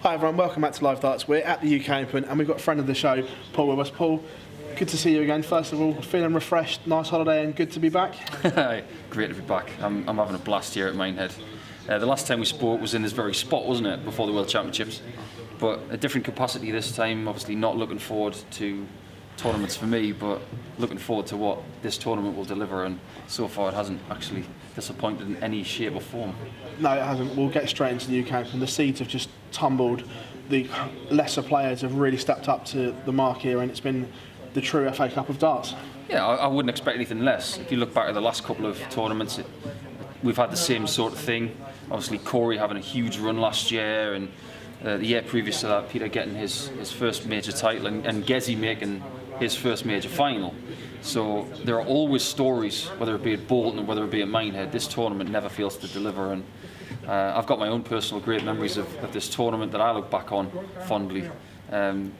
Hi everyone, welcome back to Live Darts. We're at the UK Open and we've got a friend of the show, Paul, with us. Paul, good to see you again. First of all, feeling refreshed, nice holiday and good to be back? Great to be back. I'm having a blast here at Minehead. The last time we spoke was in this very spot, wasn't it, before the World Championships? But a different capacity this time, obviously not looking forward to tournaments for me, but looking forward to what this tournament will deliver, and so far it hasn't actually disappointed in any shape or form. No, it hasn't. We'll get straight into the UK Open. The seeds have just tumbled. The lesser players have really stepped up to the mark here, and it's been the true FA Cup of darts. Yeah, I wouldn't expect anything less. If you look back at the last couple of tournaments, we've had the same sort of thing. Obviously, Corey having a huge run last year, and the year previous to that, Peter getting his first major title, and Gezi making his first major final. So there are always stories, whether it be at Bolton or whether it be at Minehead. This tournament never fails to deliver, and I've got my own personal great memories of this tournament that I look back on fondly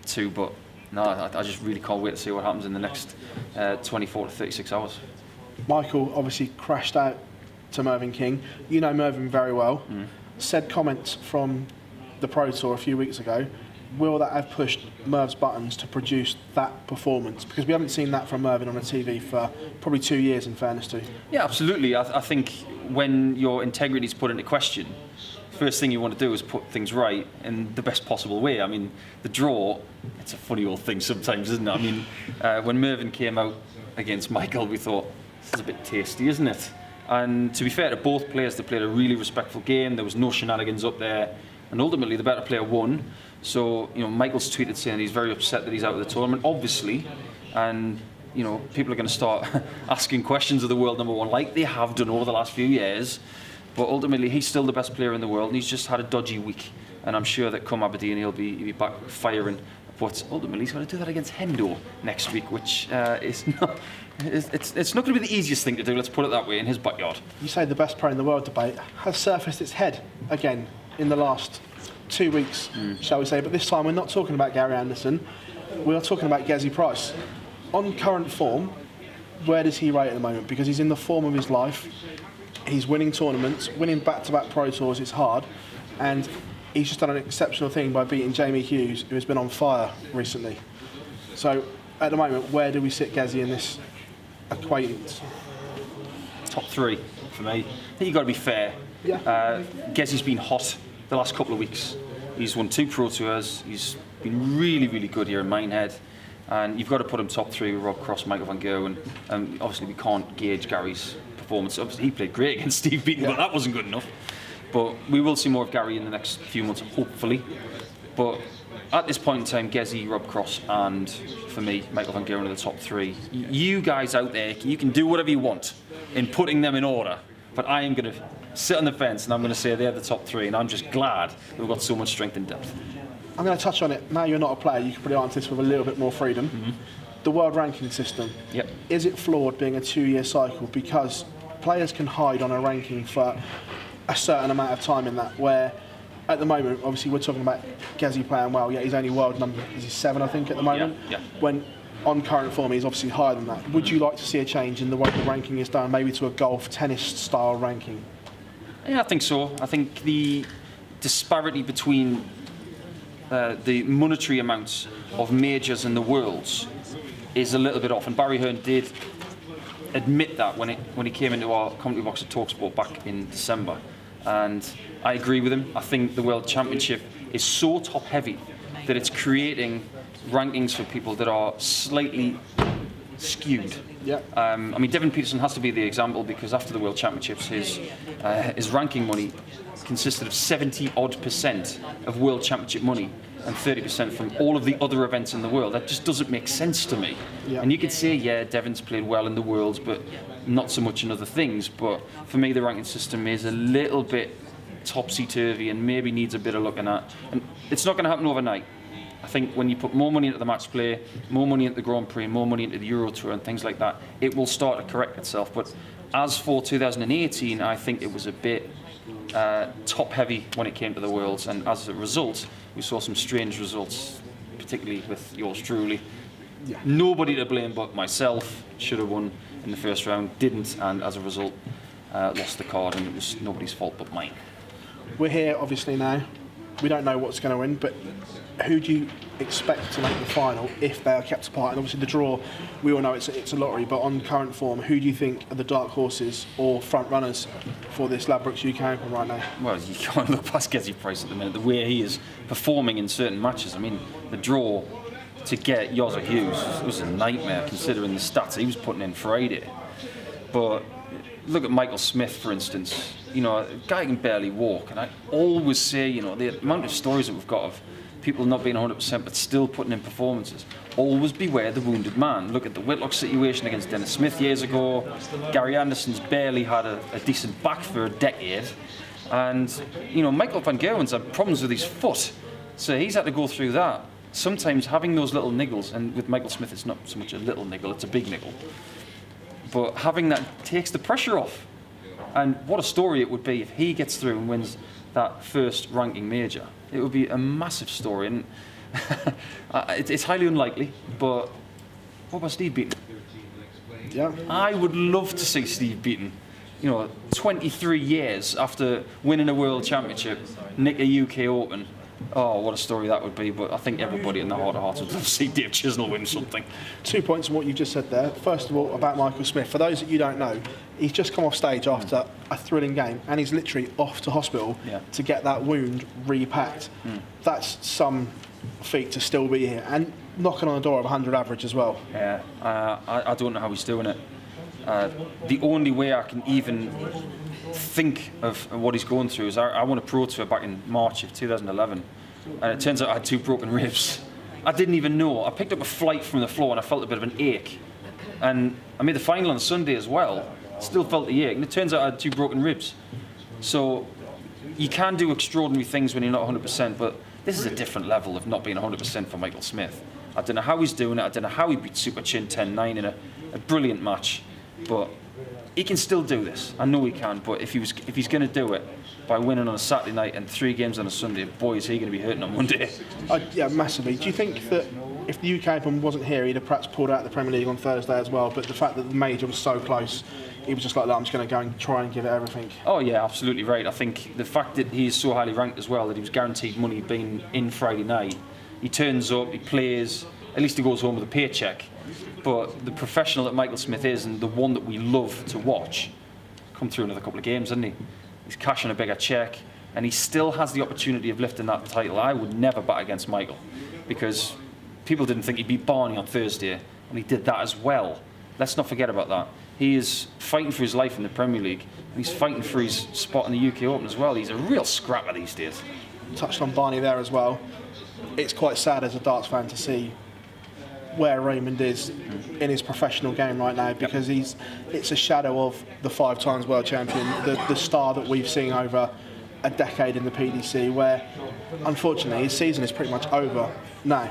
too. But no, I just really can't wait to see what happens in the next 24 to 36 hours. Michael obviously crashed out to Mervyn King. You know Mervyn very well. Said comments from the Pro Tour a few weeks ago. Will that have pushed Merv's buttons to produce that performance? Because we haven't seen that from Mervyn on the TV for probably 2 years, in fairness to. Yeah, absolutely. I think when your integrity is put into question, first thing you want to do is put things right in the best possible way. I mean, the draw, it's a funny old thing sometimes, isn't it? I mean, when Mervyn came out against Michael, we thought, this is a bit tasty, isn't it? And to be fair to both players, they played a really respectful game. There was no shenanigans up there. And ultimately, the better player won. So, Michael's tweeted saying he's very upset that he's out of the tournament, obviously. And, people are going to start asking questions of the world number one, like they have done over the last few years. But ultimately, he's still the best player in the world, and he's just had a dodgy week. And I'm sure that come Aberdeen, he'll be back firing. But ultimately, he's going to do that against Hendo next week, which is not... It's not going to be the easiest thing to do, let's put it that way, in his backyard. You say the best player in the world debate has surfaced its head again in the last 2 weeks, shall we say. But this time we're not talking about Gary Anderson, we are talking about Gerwyn Price. On current form, where does he rate at the moment? Because he's in the form of his life, he's winning tournaments, winning back-to-back Pro Tours is hard, and he's just done an exceptional thing by beating Jamie Hughes, who has been on fire recently. So at the moment, where do we sit Gezi in this acquaintance? Top three for me. I think you've got to be fair. Yeah. Gezi's been hot the last couple of weeks. He's won 2 Pro Tours. He's been really, really good here in Minehead. And you've got to put him top 3 with Rob Cross, Michael van Gerwen. And obviously we can't gauge Gary's performance. Obviously he played great against Steve Beaton, but that wasn't good enough. But we will see more of Gary in the next few months, hopefully. But at this point in time, Gezi, Rob Cross, and for me, Michael van Gerwen are the top 3. You guys out there, you can do whatever you want in putting them in order. But I am going to sit on the fence and I'm going to say they're the top 3, and I'm just glad that we've got so much strength and depth. I'm going to touch on it. Now you're not a player, you can probably answer this with a little bit more freedom. The world ranking system, Yep. Is it flawed being a 2-year cycle? Because players can hide on a ranking for a certain amount of time in that, where at the moment, obviously we're talking about Gezi playing well, yet he's only world number, is he 7 I think at the moment? Yeah. When on current form he's obviously higher than that. Would you like to see a change in the way the ranking is done, maybe to a golf, tennis style ranking? Yeah, I think so. I think the disparity between the monetary amounts of majors and the worlds is a little bit off, and Barry Hearn did admit that when he came into our commentary box at TalkSport back in December, and I agree with him. I think the World Championship is so top heavy that it's creating rankings for people that are slightly skewed. Yeah. I mean, Devin Peterson has to be the example, because after the World Championships, his ranking money consisted of 70-odd% of World Championship money and 30% from all of the other events in the world. That just doesn't make sense to me. Yeah. And you could say, yeah, Devon's played well in the Worlds, but not so much in other things. But for me, the ranking system is a little bit topsy-turvy and maybe needs a bit of looking at. And it's not going to happen overnight. I think when you put more money into the match play, more money into the Grand Prix, more money into the Euro Tour and things like that, it will start to correct itself. But as for 2018, I think it was a bit top-heavy when it came to the Worlds, and as a result, we saw some strange results, particularly with yours truly. Yeah. Nobody to blame but myself. Should have won in the first round, didn't, and as a result, lost the card, and it was nobody's fault but mine. We're here, obviously, now. We don't know what's going to win, but who do you expect to make the final if they are kept apart? And obviously the draw, we all know it's a lottery, but on current form, who do you think are the dark horses or front runners for this Ladbrokes UK Open right now? Well, you can't look past Gerwyn Price at the minute. The way he is performing in certain matches, I mean, the draw to get Yozza Hughes was a nightmare considering the stats he was putting in Friday. But look at Michael Smith, for instance. You know, a guy can barely walk, and I always say, you know, the amount of stories that we've got of people not being 100% but still putting in performances. Always beware the wounded man. Look at the Whitlock situation against Dennis Smith years ago. Gary Anderson's barely had a decent back for a decade. And, you know, Michael van Gerwen's had problems with his foot, so he's had to go through that. Sometimes having those little niggles, and with Michael Smith it's not so much a little niggle, it's a big niggle. But having that takes the pressure off. And what a story it would be if he gets through and wins that first ranking major. It would be a massive story, and it's highly unlikely, but what about Steve beaten? Yeah. I would love to see Steve beaten. You know, 23 years after winning a World Championship, nick a UK Open. Oh, what a story that would be, but I think everybody in their heart of hearts would love to see Dave Chisnell win something. 2 points on what you just said there. First of all, about Michael Smith. For those that you don't know, he's just come off stage after a thrilling game, and he's literally off to hospital to get that wound repacked. That's some feat to still be here, and knocking on the door of 100 average as well. Yeah, I don't know how he's doing it. The only way I can even think of what he's going through is I won a Pro Tour back in March of 2011, and it turns out I had 2 broken ribs. I didn't even know. I picked up a flight from the floor and I felt a bit of an ache, and I made the final on Sunday as well. Still felt the ache, and it turns out I had 2 broken ribs. So you can do extraordinary things when you're not 100%, but this is a different level of not being 100% for Michael Smith. I don't know how he's doing it. I don't know how he beat Super Chin 10-9 in a brilliant match, but he can still do this. I know he can, but if he's going to do it by winning on a Saturday night and 3 games on a Sunday, boy, is he going to be hurting on Monday. Yeah, massively. Do you think that if the UK Open wasn't here, he'd have perhaps pulled out the Premier League on Thursday as well, but the fact that the major was so close, he was just like, I'm just going to go and try and give it everything? Oh yeah, absolutely right. I think the fact that he's so highly ranked as well, that he was guaranteed money being in Friday night, he turns up, he plays, at least he goes home with a paycheck. But the professional that Michael Smith is, and the one that we love to watch, come through another couple of games, hasn't he? He's cashing a bigger check, and he still has the opportunity of lifting that title. I would never bet against Michael, because people didn't think he beat Barney on Thursday, and he did that as well. Let's not forget about that. He is fighting for his life in the Premier League, and he's fighting for his spot in the UK Open as well. He's a real scrapper these days. Touched on Barney there as well. It's quite sad as a darts fan to see where Raymond is in his professional game right now, because it's a shadow of the 5 times world champion, the star that we've seen over a decade in the PDC, where unfortunately his season is pretty much over now.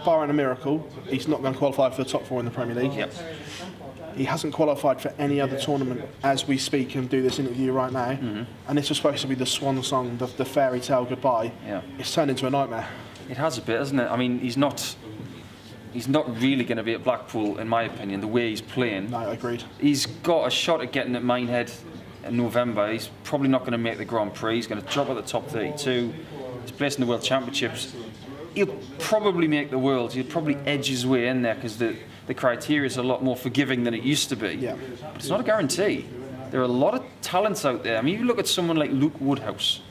Barring a miracle, he's not going to qualify for the top 4 in the Premier League. Yep. He hasn't qualified for any other tournament as we speak and do this interview right now. And this was supposed to be the swan song, the fairy tale goodbye. Yeah. It's turned into a nightmare. It has a bit, hasn't it? I mean, he's not really going to be at Blackpool, in my opinion, the way he's playing. No, agreed. He's got a shot at getting at Minehead in November. He's probably not going to make the Grand Prix. He's going to drop at the top 32. He's placing the World Championships. He'll probably make the Worlds. He'll probably edge his way in there, because the criteria is a lot more forgiving than it used to be. Yeah. But it's not a guarantee. There are a lot of talents out there. I mean, you look at someone like Luke Woodhouse,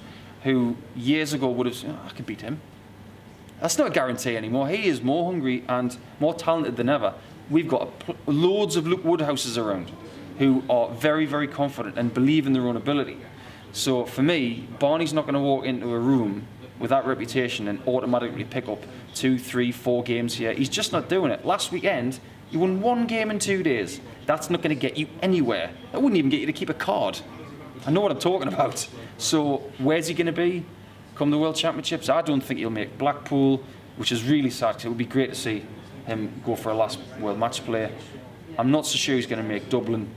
who years ago would have said, I could beat him. That's not a guarantee anymore. He is more hungry and more talented than ever. We've got loads of Luke Woodhouses around who are very, very confident and believe in their own ability. So for me, Barney's not going to walk into a room with that reputation and automatically pick up 2, 3, 4 games here. He's just not doing it. Last weekend, he won 1 game in 2 days. That's not going to get you anywhere. That wouldn't even get you to keep a card. I know what I'm talking about. So where's he going to be come the World Championships? I don't think he'll make Blackpool, which is really sad, because it would be great to see him go for a last World Match play. I'm not so sure he's going to make Dublin.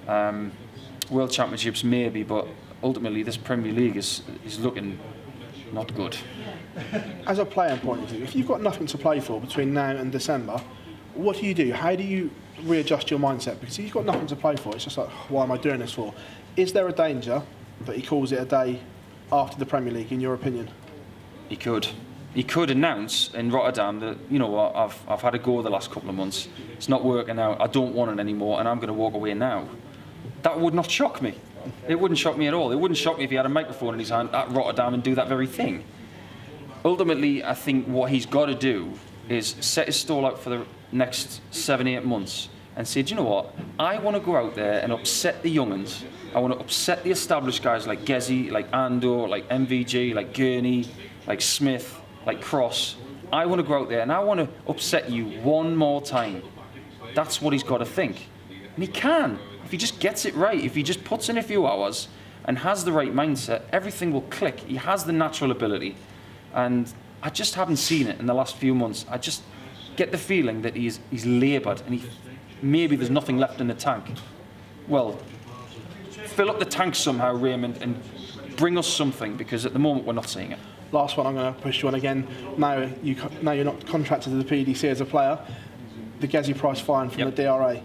World Championships maybe, but ultimately this Premier League is looking not good. As a player point of view, if you've got nothing to play for between now and December, what do you do? How do you readjust your mindset? Because if you've got nothing to play for, it's just like, why am I doing this for? Is there a danger that he calls it a day after the Premier League, in your opinion? He could. He could announce in Rotterdam that, you know what, I've had a go the last couple of months. It's not working out. I don't want it anymore, and I'm going to walk away now. That would not shock me. It wouldn't shock me at all. It wouldn't shock me if he had a microphone in his hand at Rotterdam and do that very thing. Ultimately, I think what he's got to do is set his stall out for the next 7-8 months and say, do you know what? I want to go out there and upset the young'uns. I want to upset the established guys like Gezi, like Andor, like MVG, like Gurney, like Smith, like Cross. I want to go out there and I want to upset you one more time. That's what he's got to think. And he can. If he just gets it right, if he just puts in a few hours and has the right mindset, everything will click. He has the natural ability. And I just haven't seen it in the last few months. I just get the feeling that he's laboured and maybe there's nothing left in the tank. Well, fill up the tank somehow, Raymond, and bring us something, because at the moment we're not seeing it. Last one, I'm going to push you on again. Now you're not contracted to the PDC as a player. The Gerwyn Price fine from the DRA.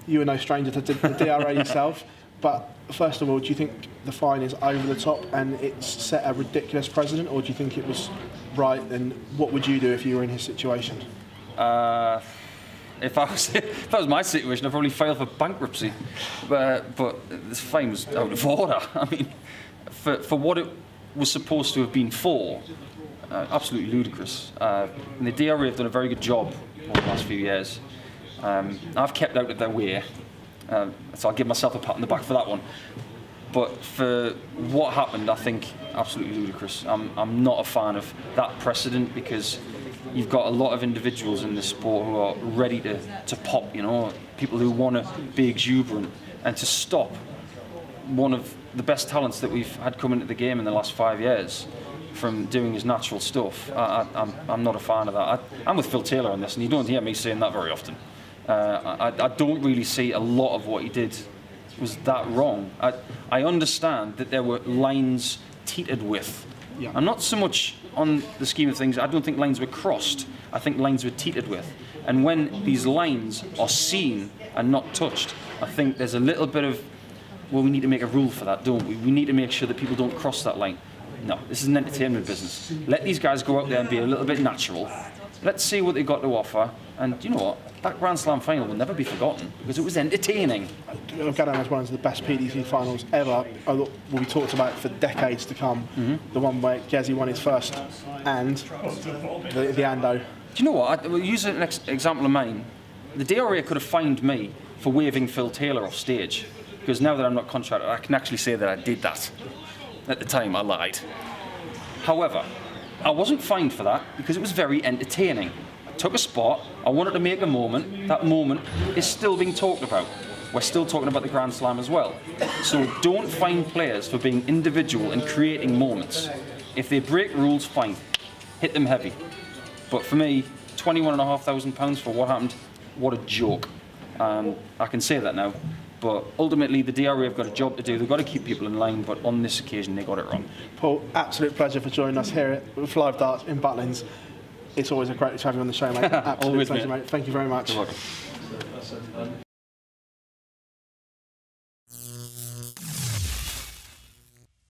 You are no stranger to the DRA yourself, but first of all, do you think the fine is over the top and it's set a ridiculous precedent, or do you think it was right? And what would you do if you were in his situation? If that was my situation, I'd probably file for bankruptcy. But this fine was out of order. I mean, for what it was supposed to have been for, absolutely ludicrous. And the DRA have done a very good job over the last few years. I've kept out of their way, so I'll give myself a pat on the back for that one. But for what happened, I think absolutely ludicrous. I'm not a fan of that precedent, because you've got a lot of individuals in this sport who are ready to pop, you know, people who want to be exuberant, and to stop one of the best talents that we've had come into the game in the last 5 years from doing his natural stuff. I'm not a fan of that. I'm with Phil Taylor on this, and you don't hear me saying that very often. I don't really see a lot of what he did was that wrong. I understand that there were lines teetered with. Yeah. I'm not so much on the scheme of things. I don't think lines were crossed. I think lines were teetered with. And when these lines are seen and not touched, I think there's a little bit of, well, we need to make a rule for that, don't we? We need to make sure that people don't cross that line. No, this is an entertainment business. Let these guys go out there and be a little bit natural. Let's see what they've got to offer. And you know what? That Grand Slam final will never be forgotten, because it was entertaining. I've got as one of the best PDC finals ever. Will be talked about for decades to come. Mm-hmm. The one where Gezi won his first, and the Ando. Do you know what? We'll use an example of mine. The DRA could have fined me for waving Phil Taylor off stage, because now that I'm not contracted, I can actually say that I did that. At the time, I lied. However, I wasn't fined for that because it was very entertaining. I took a spot, I wanted to make a moment. That moment is still being talked about. We're still talking about the Grand Slam as well. So don't fine players for being individual and creating moments. If they break rules, fine. Hit them heavy. But for me, £21,500 for what happened, what a joke. I can say that now. But ultimately, the DRA have got a job to do. They've got to keep people in line, but on this occasion, they got it wrong. Paul, absolute pleasure for joining us here at Live Darts in Butlins. It's always a great to have you on the show, mate. Absolute Always, pleasure, mate. Thank you very much. You're welcome.